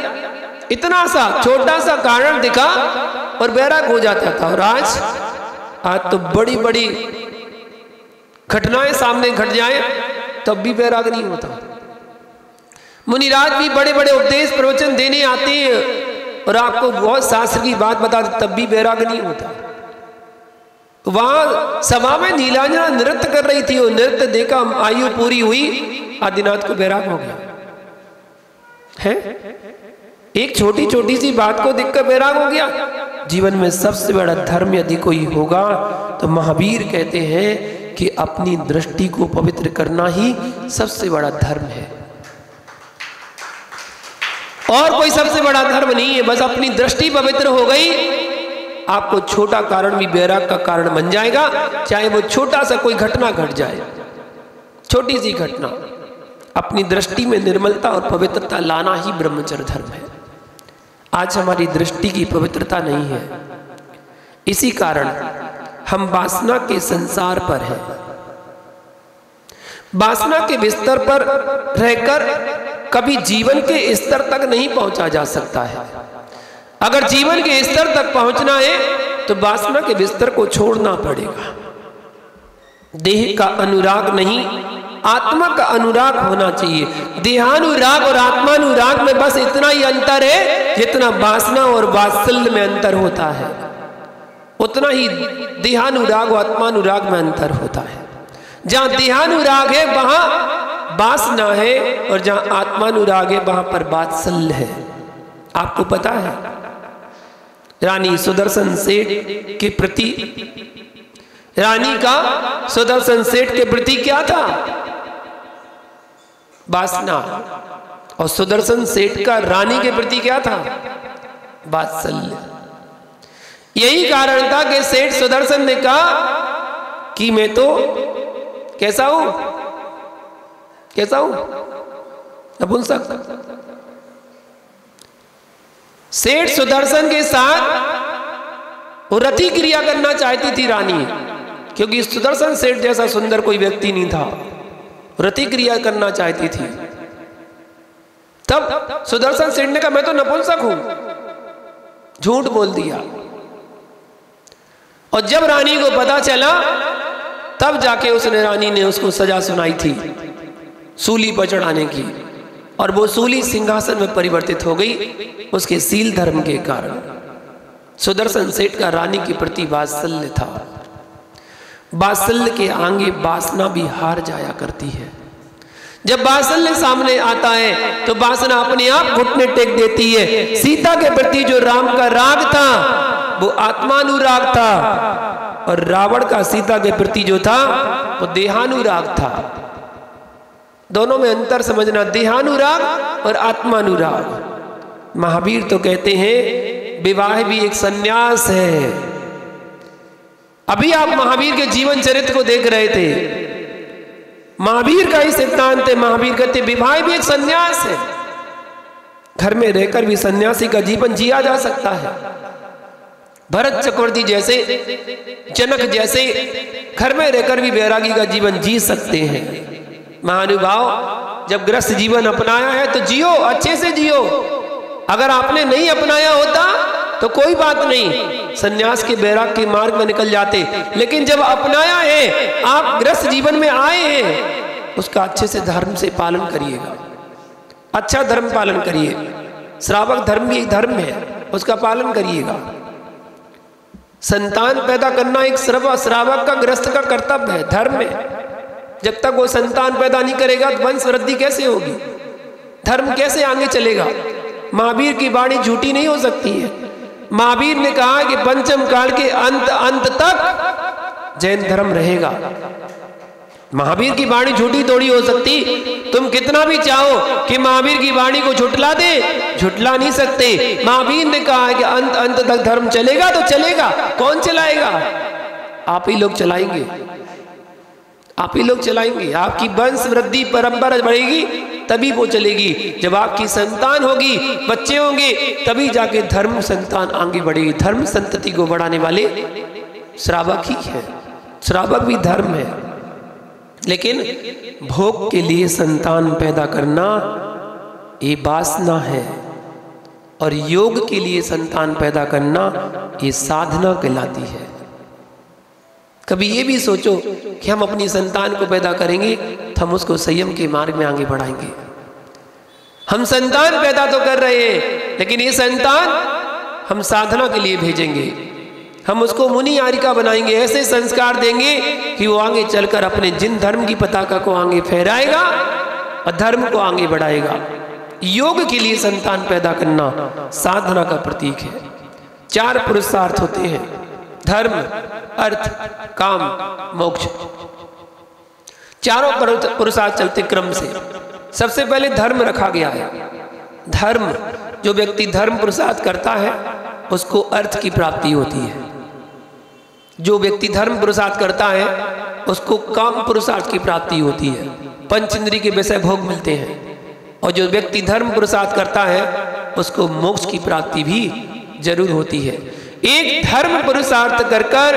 इतना सा छोटा सा कारण दिखा और वैराग हो जाता था। और आज तो बड़ी बड़ी घटनाएं सामने घट जाए तब भी वैराग नहीं होता। मुनिराज भी बड़े बड़े उपदेश प्रवचन देने आते हैं और आपको बहुत शास्त्र की बात बताते, तब भी वैराग नहीं होता। वहां सभा में नीलांजना नृत्य कर रही थी, वो नृत्य देखा, आयु पूरी हुई, आदिनाथ को वैराग हो गया है। एक छोटी छोटी सी बात को देखकर वैराग हो गया। जीवन में सबसे बड़ा धर्म यदि कोई होगा तो महावीर कहते हैं कि अपनी दृष्टि को पवित्र करना ही सबसे बड़ा धर्म है। और कोई सबसे बड़ा धर्म नहीं है। बस अपनी दृष्टि पवित्र हो गई, आपको छोटा कारण भी वैराग का कारण बन जाएगा, चाहे वो छोटा सा कोई घटना घट जाए, छोटी सी घटना। अपनी दृष्टि में निर्मलता और पवित्रता लाना ही ब्रह्मचर्य धर्म है। आज हमारी दृष्टि की पवित्रता नहीं है, इसी कारण हम वासना के संसार पर हैं। वासना के बिस्तर पर रहकर कभी जीवन के स्तर तक नहीं पहुंचा जा सकता है। अगर जीवन के स्तर तक पहुंचना है तो वासना के बिस्तर को छोड़ना पड़ेगा। देह का अनुराग नहीं, आत्मा का अनुराग होना चाहिए। देहानुराग और आत्मानुराग में बस इतना ही अंतर है जितना वासना और वात्सल्य में अंतर होता है, उतना ही देहानुराग और आत्मानुराग में अंतर होता है। जहां देहानुराग है वहां वासना है और जहां आत्मानुराग है वहां पर वात्सल्य है। आपको पता है रानी सुदर्शन सेठ के प्रति, रानी का सुदर्शन सेठ के प्रति क्या था? वासना। और सुदर्शन सेठ का रानी के प्रति क्या था? वात्सल्य। यही कारण था कि सेठ सुदर्शन ने कहा कि मैं तो कैसा हूं, कैसा हूं, नपुंसक। सेठ सुदर्शन के साथ वो रति क्रिया करना चाहती थी रानी, क्योंकि सुदर्शन सेठ जैसा सुंदर कोई व्यक्ति नहीं था। रति क्रिया करना चाहती थी। तब सुदर्शन सेठ ने कहा मैं तो नपुंसक हूं, झूठ बोल दिया। और जब रानी को पता चला तब जाके उसने, रानी ने उसको सजा सुनाई थी सूली पर चढ़ाने की, और वो सूली सिंहासन में परिवर्तित हो गई उसके सील धर्म के कारण। सुदर्शन सेठ का रानी के प्रति वात्सल्य था। वात्सल्य के आगे वासना भी हार जाया करती है। जब वात्सल्य सामने आता है तो वासना अपने आप घुटने टेक देती है। सीता के प्रति जो राम का राग था वो आत्मानुराग था, और रावण का सीता के प्रति जो था वो देहानुराग था। दोनों में अंतर समझना, देहानुराग और आत्मानुराग। महावीर तो कहते हैं विवाह भी एक संन्यास है। अभी आप महावीर के जीवन चरित्र को देख रहे थे। महावीर का ही सिद्धांत है। महावीर कहते विवाह भी एक संन्यास है। घर में रहकर भी सन्यासी का जीवन जिया जा सकता है। भरत चक्रवर्ती जैसे, जनक जैसे घर में रहकर भी वैरागी का जीवन जी सकते हैं। महानुभाव, जब गृहस्थ जीवन अपनाया है तो जियो, अच्छे से जियो। अगर आपने नहीं अपनाया होता तो कोई बात नहीं, सन्यास के बैराग के मार्ग में निकल जाते। लेकिन जब अपनाया है, आप गृहस्थ जीवन में आए हैं, उसका अच्छे से धर्म से पालन करिएगा, अच्छा धर्म पालन करिए। श्रावक धर्म भी एक धर्म है, उसका पालन करिएगा। संतान पैदा करना एक श्रावक का, गृहस्थ का कर्तव्य है, धर्म है। जब तक वो संतान पैदा नहीं करेगा तो वंश वृद्धि कैसे होगी, धर्म कैसे आगे चलेगा। महावीर की वाणी झूठी नहीं हो सकती है। महावीर ने कहा कि पंचम काल के अंत तक जैन धर्म रहेगा। महावीर की वाणी झूठी थोड़ी हो सकती। तुम कितना भी चाहो कि महावीर की वाणी को झुटला दे, झुटला नहीं सकते। महावीर ने कहा कि अंत तक धर्म चलेगा तो चलेगा। कौन चलाएगा? आप ही लोग चलाएंगे, आप ही लोग चलाएंगे। आपकी वंश वृद्धि परंपरा बढ़ेगी तभी वो चलेगी। जब आपकी संतान होगी, बच्चे होंगे, तभी जाके धर्म संतान आगे बढ़ेगी। धर्म संतति को बढ़ाने वाले श्रावक ही है। श्रावक भी धर्म है, लेकिन भोग के लिए संतान पैदा करना ये वासना है, और योग के लिए संतान पैदा करना ये साधना कहलाती है। कभी ये भी सोचो कि हम अपनी संतान को पैदा करेंगे तो हम उसको संयम के मार्ग में आगे बढ़ाएंगे। हम संतान पैदा तो कर रहे हैं, लेकिन ये संतान हम साधना के लिए भेजेंगे। हम उसको मुनि आरिका बनाएंगे, ऐसे संस्कार देंगे कि वो आगे चलकर अपने जिन धर्म की पताका को आगे फहराएगा और धर्म को आगे बढ़ाएगा। योग के लिए संतान पैदा करना साधना का प्रतीक है। 4 पुरुषार्थ होते हैं: धर्म, अर्थ, काम, मोक्ष। चारों पुरुषार्थ चलते क्रम से। सबसे पहले धर्म रखा गया है। धर्म, जो व्यक्ति धर्म पुरुषार्थ करता है उसको अर्थ की प्राप्ति होती है। जो व्यक्ति धर्म पुरुषार्थ करता है उसको काम पुरुषार्थ की प्राप्ति होती है, पंच इंद्रिय के विषय भोग मिलते हैं। और जो व्यक्ति धर्म पुरुषार्थ करता है उसको मोक्ष की प्राप्ति भी जरूर होती है। एक धर्म पुरुषार्थ कर कर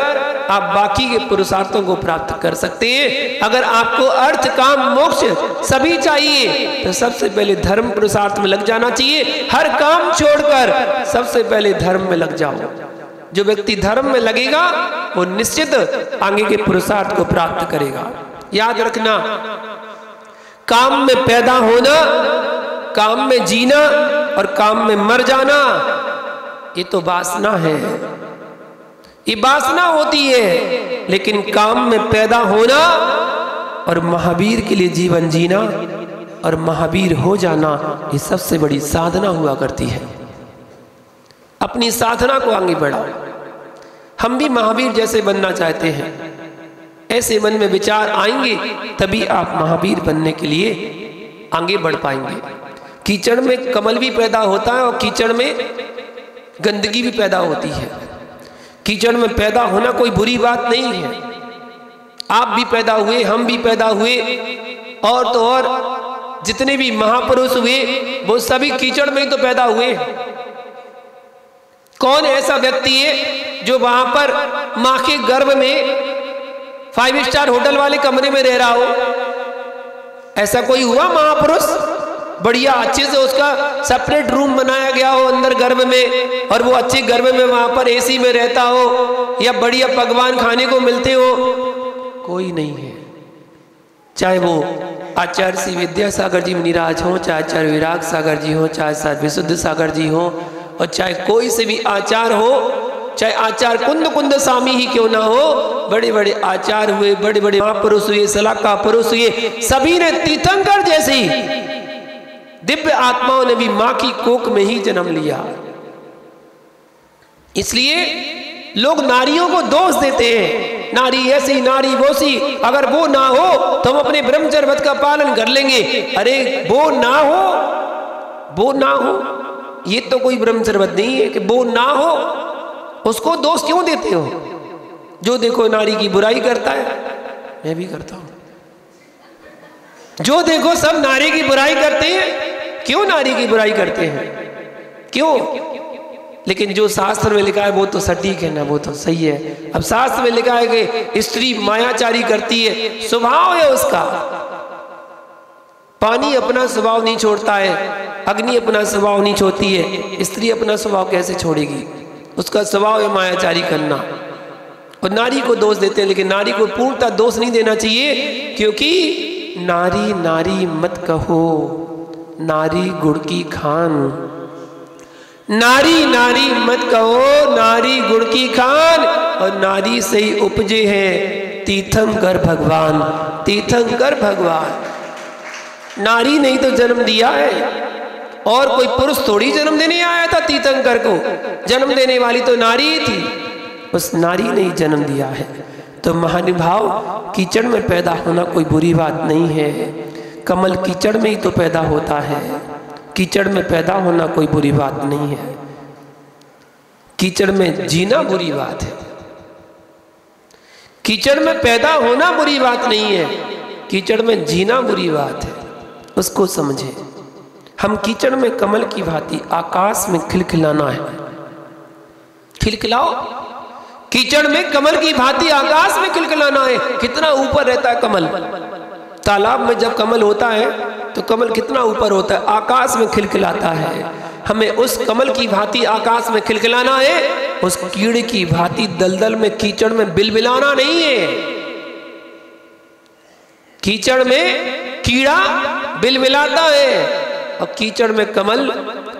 आप बाकी के पुरुषार्थों को प्राप्त कर सकते हैं। अगर आपको अर्थ, काम, मोक्ष सभी चाहिए तो सबसे पहले धर्म पुरुषार्थ में लग जाना चाहिए। हर काम छोड़कर सबसे पहले धर्म में लग जाओ। जो व्यक्ति धर्म में लगेगा वो निश्चित आगे के पुरुषार्थ को प्राप्त करेगा। याद रखना, काम में पैदा होना, काम में जीना और काम में मर जाना ये तो वासना है, ये वासना होती है। लेकिन काम में पैदा होना और महावीर के लिए जीवन जीना और महावीर हो जाना ये सबसे बड़ी साधना हुआ करती है। अपनी साधना को आगे बढ़ाओ। हम भी महावीर जैसे बनना चाहते हैं, ऐसे मन में विचार आएंगे तभी आप महावीर बनने के लिए आगे बढ़ पाएंगे। कीचड़ में कमल भी पैदा होता है और कीचड़ में गंदगी भी पैदा होती है। कीचड़ में पैदा होना कोई बुरी बात नहीं है। आप भी पैदा हुए, हम भी पैदा हुए, और तो और जितने भी महापुरुष हुए वो सभी कीचड़ में ही तो पैदा हुए। कौन ऐसा व्यक्ति है जो वहां पर मां के गर्भ में 5 स्टार होटल वाले कमरे में रह रहा हो? ऐसा कोई हुआ महापुरुष? बढ़िया अच्छे से उसका सेपरेट रूम बनाया गया हो अंदर गर्भ में, और वो अच्छे गर्भ में वहां पर एसी में रहता हो, या बढ़िया पकवान खाने को मिलते हो? कोई नहीं है। चाहे वो आचार्य श्री विद्यासागर जी मुनिराज हो, चाहे आचार्य विराग सागर जी हो, चाहे विशुद्ध सागर जी हो, और चाहे कोई से भी आचार हो, चाहे आचार्य कुंद स्वामी ही क्यों ना हो, बड़े बड़े आचार्य हुए, बड़े बड़े महापुरुष हुए, सलाका पुरुष हुए, सभी ने तीर्थंकर जैसी दिव्य आत्माओं ने भी मां की कोख में ही जन्म लिया। इसलिए लोग नारियों को दोष देते हैं, नारी ऐसी, नारी वोसी, अगर वो ना हो तो हम अपने ब्रह्मचर्य व्रत का पालन कर लेंगे। अरे वो ना हो, वो ना हो, ये तो कोई ब्रह्मचर्य व्रत नहीं है कि वो ना हो। उसको दोष क्यों देते हो? जो देखो नारी की बुराई करता है, मैं भी करता हूं। जो देखो सब नारी की बुराई करते हैं। क्यों नारी की बुराई करते हैं? क्यों? लेकिन जो शास्त्र में लिखा है वो तो सटीक है ना, वो तो सही है। अब शास्त्र में लिखा है कि स्त्री मायाचारी करती है, स्वभाव है उसका। पानी अपना स्वभाव नहीं छोड़ता है, अग्नि अपना स्वभाव नहीं छोड़ती है, स्त्री अपना स्वभाव कैसे छोड़ेगी? उसका स्वभाव है मायाचारी करना। और नारी को दोष देते हैं, लेकिन नारी को पूर्णतः दोष नहीं देना चाहिए, क्योंकि नारी नारी मत कहो, नारी गुड़ की खान। नारी नारी मत कहो, नारी गुड़ की खान। और नारी से ही उपजे हैं तीर्थंकर भगवान, तीर्थंकर भगवान। नारी ने ही तो जन्म दिया है, और कोई पुरुष थोड़ी जन्म देने आया था तीर्थंकर को। जन्म देने वाली तो नारी ही थी, उस नारी ने ही जन्म दिया है। तो महानुभाव, कीचड़ में पैदा होना कोई बुरी बात नहीं है। कमल कीचड़ में ही तो पैदा होता है, कीचड़ में पैदा होना कोई बुरी बात नहीं है। कीचड़ में जीना बुरी बात है, कीचड़ में पैदा होना बुरी बात नहीं है, कीचड़ में जीना बुरी बात है। उसको समझे। हम कीचड़ में कमल की भांति आकाश में खिलखिलाना है। खिलखिलाओ, कीचड़ में कमल की भांति आकाश में खिलखिलाना है। कितना ऊपर रहता है कमल। तालाब में जब कमल होता है तो कमल कितना ऊपर होता है, आकाश में खिलखिलाता है। हमें उस कमल की भांति आकाश में खिलखिलाना है, उस कीड़े की भांति दलदल में कीचड़ में बिलबिलाना नहीं है। कीचड़ में कीड़ा बिलबिलाता है और कीचड़ में कमल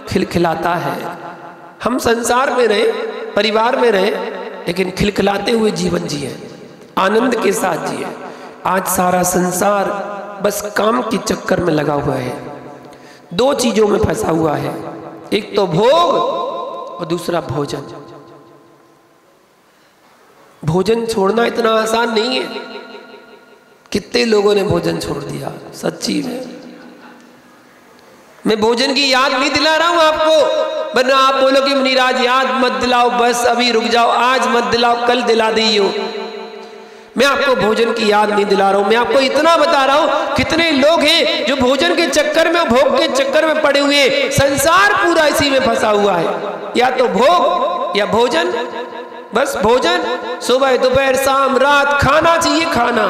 खिलखिलाता है। हम संसार में रहे, परिवार में रहे, लेकिन खिलखिलाते हुए जीवन जिए, आनंद के साथ जिए। आज सारा संसार बस काम के चक्कर में लगा हुआ है, दो चीजों में फंसा हुआ है, एक तो भोग और दूसरा भोजन। भोजन छोड़ना इतना आसान नहीं है। कितने लोगों ने भोजन छोड़ दिया, सच्ची में। मैं भोजन की याद नहीं दिला रहा हूं आपको, वरना आप बोलो कि मुनिराज याद मत दिलाओ, बस अभी रुक जाओ, आज मत दिलाओ, कल दिला दियो। मैं आपको भोजन की याद नहीं दिला रहा हूं, मैं आपको इतना बता रहा हूं कितने लोग हैं जो भोजन के चक्कर में, भोग के चक्कर में पड़े हुए। संसार पूरा इसी में फंसा हुआ है, या तो भोग या भोजन। बस भोजन, सुबह दोपहर शाम रात खाना चाहिए, खाना।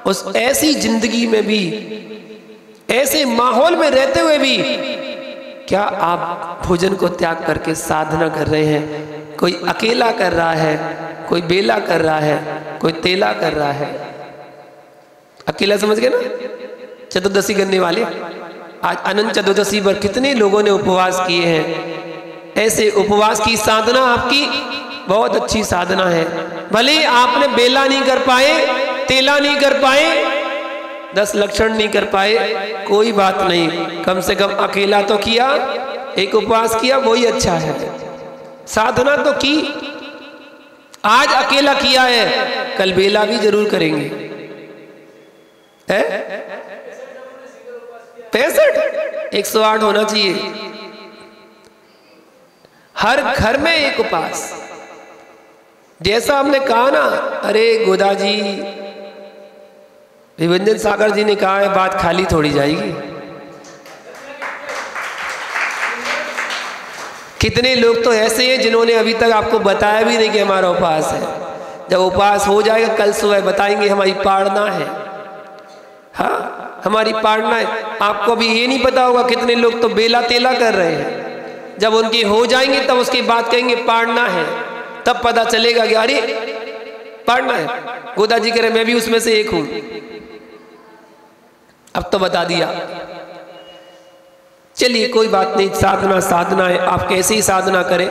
उस ऐसी जिंदगी में भी, ऐसे माहौल में रहते हुए भी, क्या आप भोजन को त्याग करके साधना कर रहे हैं? कोई अकेला कर रहा है, कोई बेला कर रहा है, कोई तेला कर रहा है। अकेला समझ गए ना, चतुर्दशी करने वाले। आज अनंत चतुर्दशी पर कितने लोगों ने उपवास किए हैं। ऐसे उपवास की साधना आपकी बहुत अच्छी साधना है। भले आपने बेला नहीं कर पाए, तेला नहीं कर पाए, 10 लक्षण नहीं कर पाए, कोई बात नहीं, कम से कम अकेला तो किया, एक उपवास किया, वही अच्छा है। साधना तो की, आज अकेला किया है, कल बेला भी जरूर करेंगे। 65 108 होना चाहिए हर घर में एक उपवास। जैसा हमने कहा ना, अरे गोदा जी, विभंजन सागर जी ने कहा है, बात खाली थोड़ी जाएगी। कितने लोग तो ऐसे हैं जिन्होंने अभी तक आपको बताया भी नहीं कि हमारा उपवास है। जब उपवास हो जाएगा, कल सुबह बताएंगे हमारी पाड़ना है। हाँ, हमारी पाड़ना है। आपको भी ये नहीं पता होगा, कितने लोग तो बेला तेला कर रहे हैं। जब उनके हो जाएंगे तब उसकी बात कहेंगे पाड़ना है, तब पता चलेगा कि अरे पाड़ना है। गोदा जी कह रहे मैं भी उसमें से एक हूं। अब तो बता दिया। चलिए कोई बात नहीं, साधना साधना है, आप कैसे ही साधना करें।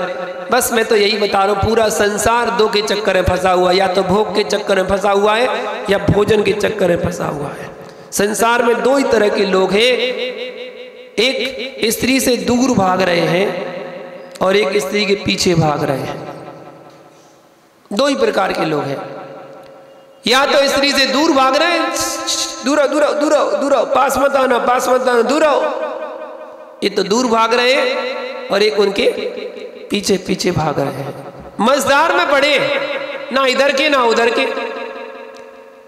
बस मैं तो यही बता रहा हूं, पूरा संसार दो के चक्कर में फंसा हुआ है, या तो भोग के चक्कर में फंसा हुआ है या भोजन के चक्कर में फंसा हुआ है। संसार में दो ही तरह के लोग हैं, एक स्त्री से दूर भाग रहे हैं और एक स्त्री के पीछे भाग रहे हैं। दो ही प्रकार के लोग हैं। या तो स्त्री से दूर भाग रहे हैं, दूर आओ, दूर आओ, दूर आओ, दूर आओ, पास मत आना, पास मत आना, दूर आओ, ये तो दूर भाग रहे हैं। और एक उनके पीछे पीछे भाग रहे हैं। मझधार में पड़े, ना इधर के ना उधर के,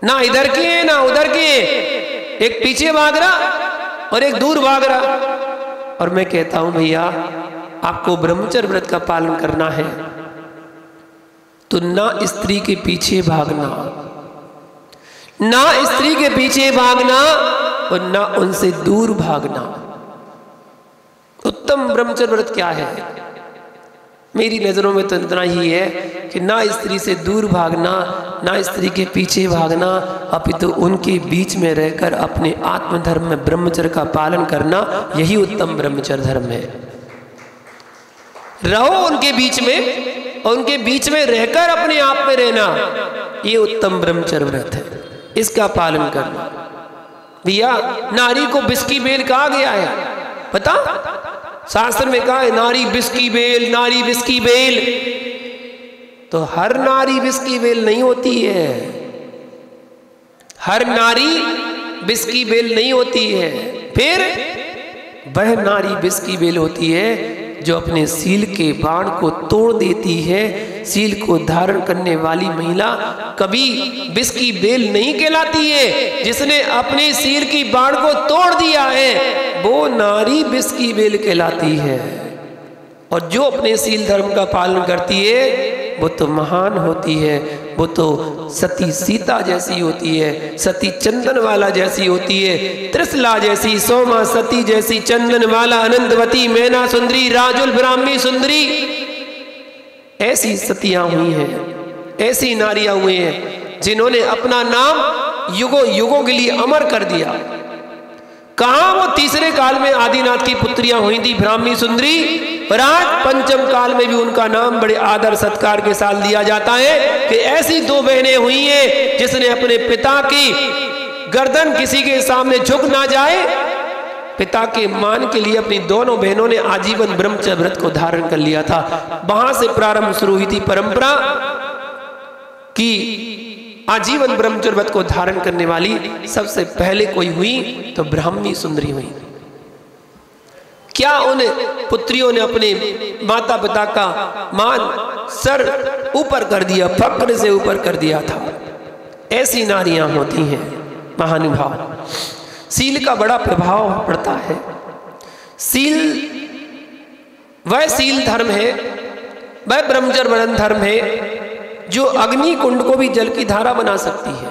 ना इधर के ना उधर के, एक पीछे भाग रहा और एक दूर भाग रहा। और मैं कहता हूं भैया, आपको ब्रह्मचर्य व्रत का पालन करना है तो ना स्त्री के पीछे भागना, ना स्त्री के पीछे भागना और ना उनसे दूर भागना। उत्तम ब्रह्मचर्य व्रत क्या है? मेरी नज़रों में तो इतना ही है कि ना स्त्री से दूर भागना, ना स्त्री के पीछे भागना, अपितु उनके बीच में रहकर अपने आत्मधर्म में ब्रह्मचर्य का पालन करना, यही उत्तम ब्रह्मचर्य धर्म है। रहो उनके बीच में और उनके बीच में रहकर अपने आप में रहना, ये उत्तम ब्रह्मचर्य व्रत है, इसका पालन करना। भैया नारी को बिस्की बेल कहा गया है, पता? शास्त्र में कहा है नारी बिस्की बेल, नारी बिस्की बेल। तो हर नारी बिस्की बेल नहीं होती है, हर नारी बिस्की बेल नहीं होती है। फिर वह नारी बिस्की बेल होती है जो अपने सील के बाण को तोड़ देती है। सील को धारण करने वाली महिला कभी बिस्की बेल नहीं कहलाती है। जिसने अपने सील की बाण को तोड़ दिया है वो नारी बिस्की बेल कहलाती है। और जो अपने सील धर्म का पालन करती है वो तो महान होती है, वो तो सती सीता जैसी होती है, सती चंदन वाला जैसी होती है, त्रिशला जैसी, सोमा सती जैसी, चंदन वाला, अनंतवती, मैना सुंदरी, राजुल ब्राह्मी सुंदरी, ऐसी सतियां हुई हैं, ऐसी नारियां हुई हैं जिन्होंने अपना नाम युगों युगों के लिए अमर कर दिया। कहाँ वो तीसरे काल में आदिनाथ की पुत्रियां हुई थी ब्राह्मी सुंदरी, और आज पंचम काल में भी उनका नाम बड़े आदर सत्कार के साथ लिया जाता है कि ऐसी दो बहनें हुई हैं जिसने अपने पिता की गर्दन किसी के सामने झुक ना जाए, पिता के मान के लिए अपनी दोनों बहनों ने आजीवन ब्रह्मचर्य व्रत को धारण कर लिया था। वहां से प्रारंभ शुरू हुई थी परंपरा कि आजीवन ब्रह्मचर्य व्रत को धारण करने वाली सबसे पहले कोई हुई तो ब्राह्मी सुंदरी हुई। क्या उन पुत्रियों ने अपने माता पिता का मान सर ऊपर कर दिया, फक्र से ऊपर कर दिया था। ऐसी नारियां होती हैं महानुभाव। सील का बड़ा प्रभाव पड़ता है। सील वह सील धर्म है, वह ब्रह्मचर्य व्रत धर्म है जो अग्नि कुंड को भी जल की धारा बना सकती है।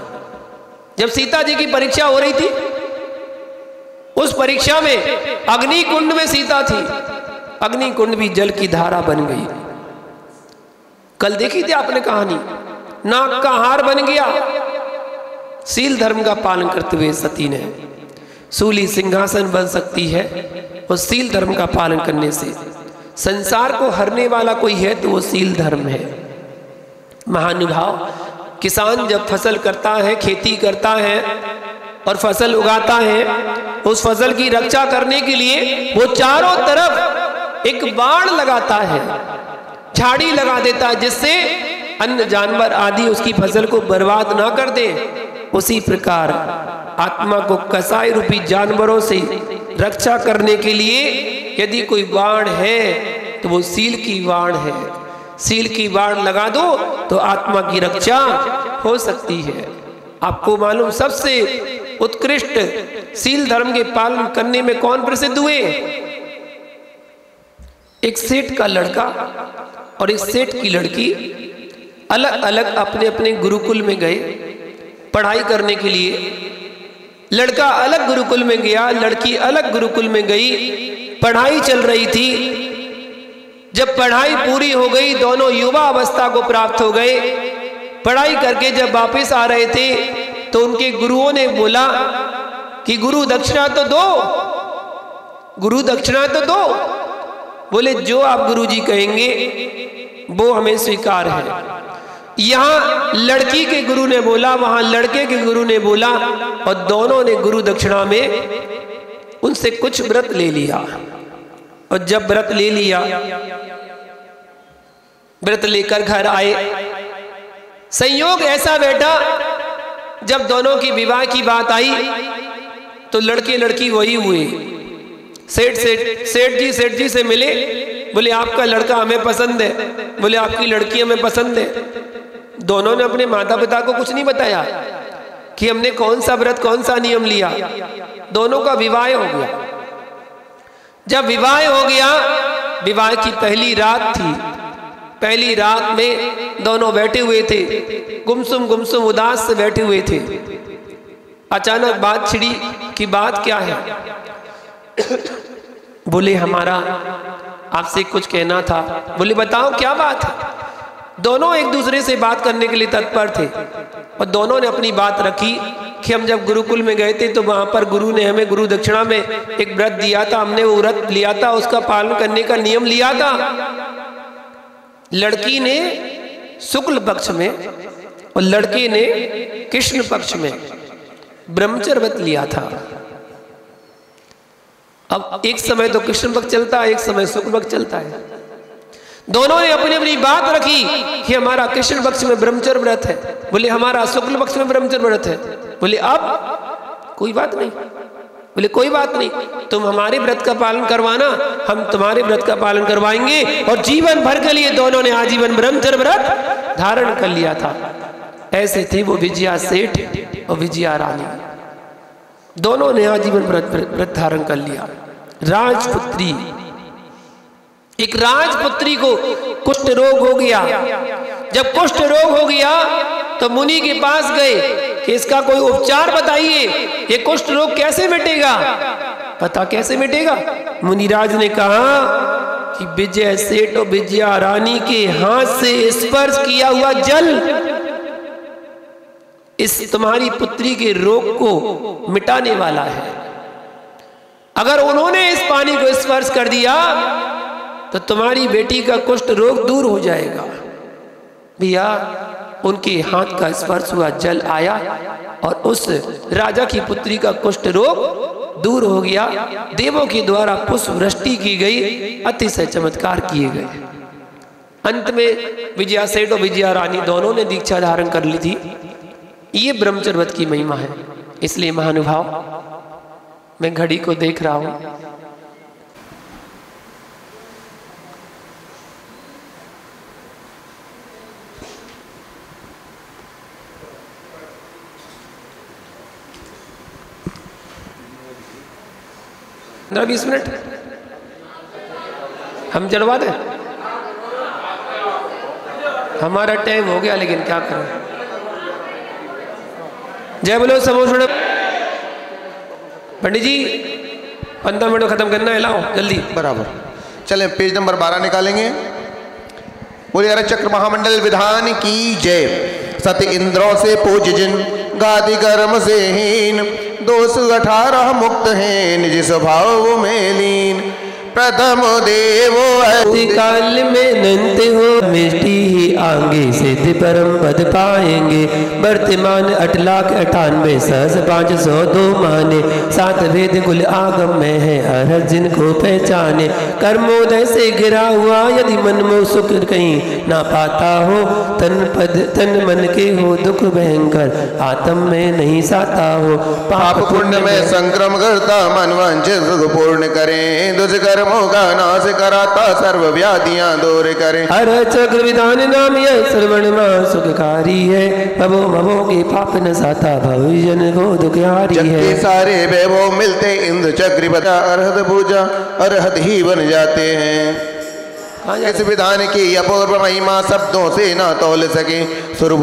जब सीता जी की परीक्षा हो रही थी, उस परीक्षा में अग्नि कुंड में सीता थी, अग्नि कुंड भी जल की धारा बन गई। कल देखी थी आपने कहानी, नाक का हार बन गया। सील धर्म का पालन करते हुए सती ने सूली सिंहासन बन सकती है। उस सील धर्म का पालन करने से संसार को हरने वाला कोई है तो वो सील धर्म है। महानुभाव, किसान जब फसल करता है, खेती करता है और फसल उगाता है, उस फसल की रक्षा करने के लिए वो चारों तरफ एक बाड़ लगाता है, झाड़ी लगा देता है, जिससे अन्य जानवर आदि उसकी फसल को बर्बाद ना कर दे। उसी प्रकार आत्मा को कसाई रूपी जानवरों से रक्षा करने के लिए यदि कोई बाण है तो वो सील की बाण है। सील की बाण लगा दो तो आत्मा की रक्षा हो सकती है। आपको मालूम सबसे उत्कृष्ट सील धर्म के पालन करने में कौन प्रसिद्ध हुए? एक सेठ का लड़का और एक सेठ की लड़की अलग अलग अपने अपने गुरुकुल में गए पढ़ाई करने के लिए। लड़का अलग गुरुकुल में गया, लड़की अलग गुरुकुल में गई। पढ़ाई चल रही थी। जब पढ़ाई पूरी हो गई, दोनों युवा अवस्था को प्राप्त हो गए। पढ़ाई करके जब वापस आ रहे थे तो उनके गुरुओं ने बोला कि गुरु दक्षिणा तो दो, गुरु दक्षिणा तो दो। बोले जो आप गुरुजी कहेंगे वो हमें स्वीकार है। यहां लड़की के गुरु ने बोला, वहां लड़के के गुरु ने बोला, और दोनों ने गुरु दक्षिणा में उनसे कुछ व्रत ले लिया। और जब व्रत ले लिया, व्रत लेकर घर आए, संयोग ऐसा बैठा जब दोनों की विवाह की बात आई तो लड़के लड़की वही हुए। सेठ जी से मिले, बोले आपका लड़का हमें पसंद है, बोले आपकी लड़की हमें पसंद है। दोनों ने अपने माता पिता को कुछ नहीं बताया कि हमने कौन सा व्रत कौन सा नियम लिया। दोनों का विवाह हो गया। जब विवाह हो गया, विवाह की पहली रात थी। पहली रात में दोनों बैठे हुए थे, गुमसुम गुमसुम उदास से बैठे हुए थे। अचानक बात छिड़ी कि बात क्या है? बोले हमारा आपसे कुछ कहना था। बोले बताओ क्या बात है। दोनों एक दूसरे से बात करने के लिए तत्पर थे और दोनों ने अपनी बात रखी कि हम जब गुरुकुल में गए थे तो वहां पर गुरु ने हमें गुरु दक्षिणा में एक व्रत दिया था, हमने वो व्रत लिया था, उसका पालन करने का नियम लिया था। लड़की ने शुक्ल पक्ष में और लड़के ने कृष्ण पक्ष में ब्रह्मचर्य व्रत लिया था। अब एक समय तो कृष्ण पक्ष चलता है, एक समय शुक्ल पक्ष चलता है। दोनों ने अपनी अपनी बात रखी कि हमारा कृष्ण पक्ष में ब्रह्मचर्य व्रत है, बोले हमारा शुक्ल पक्ष में ब्रह्मचर्य व्रत है। बोले अब कोई बात नहीं, बोले कोई बात नहीं, तुम हमारे व्रत का पालन करवाना, हम तुम्हारे व्रत का पालन करवाएंगे। और जीवन भर के लिए दोनों ने आजीवन ब्रह्मचर्य व्रत धारण कर लिया था। ऐसे थे वो विजया सेठ और विजया रानी, दोनों ने आजीवन व्रत धारण कर लिया। राजपुत्री, एक राजपुत्री को कुष्ठ रोग हो गया। जब कुष्ठ रोग हो गया तो मुनि के पास गए कि इसका कोई उपचार बताइए, ये कुष्ठ रोग कैसे मिटेगा, पता कैसे मिटेगा। मुनिराज ने कहा कि विजय सेठ और विजया रानी के हाथ से स्पर्श किया हुआ जल इस तुम्हारी पुत्री के रोग को मिटाने वाला है। अगर उन्होंने इस पानी को स्पर्श कर दिया तो तुम्हारी बेटी का कुष्ठ रोग दूर हो जाएगा। भैया उनके हाथ का स्पर्श हुआ, जल आया और उस राजा की पुत्री का कुष्ठ रोग दूर हो गया। देवों के द्वारा पुष्प वृष्टि की गई, अतिशय चमत्कार किए गए। अंत में विजया सेठ और विजया रानी दोनों ने दीक्षा धारण कर ली थी। ये ब्रह्मचर्य व्रत की महिमा है। इसलिए महानुभाव, मैं घड़ी को देख रहा हूं, पंद्रह 20 मिनट हम चढ़वा दें। हमारा टाइम हो गया, लेकिन क्या करें। जय बोलो समोषण। पंडित जी 15 मिनट खत्म करना है, लाओ जल्दी। बराबर। चलें पेज नंबर 12 निकालेंगे। बोले अरे चक्र महामंडल विधान की जय। सत्य इंद्रों से पूज जिन, गादि कर्म से हीन, दोष 18 मुक्त हैं, निज स्वभाव में लीन। प्रथम देवो काल में नंत हो, मिष्टि ही आंगे सिद्ध परम पद पाएंगे। वर्तमान 8,98,000 सहस 502 माने। 7 वेद कुल आगम में है, अरहर जिनको पहचाने। कर्मोदय से घिरा हुआ, यदि मन में सुख कहीं ना पाता हो। तन मन के हो दुख भयंकर, आत्म में नहीं साता हो। पाप पुण्य में संक्रम करता, मन वांछित सुख पूर्ण करें। दुष्कर्मों का नाश कराता, सर्व व्याधियां दूर करें। हर चक्र विधान नाम यह श्रवण मां सुखकारी है। भवो भवो के पाप न साता, भविजन को दुखहारी है। जबकि सारे वैभव मिलते इंद्र चक्र बता, अरहत पूजा अरहत ही बन जाते हैं। इस विधान की अपूर्व महिमा शब्दों से ना तौल सके। स्वरूप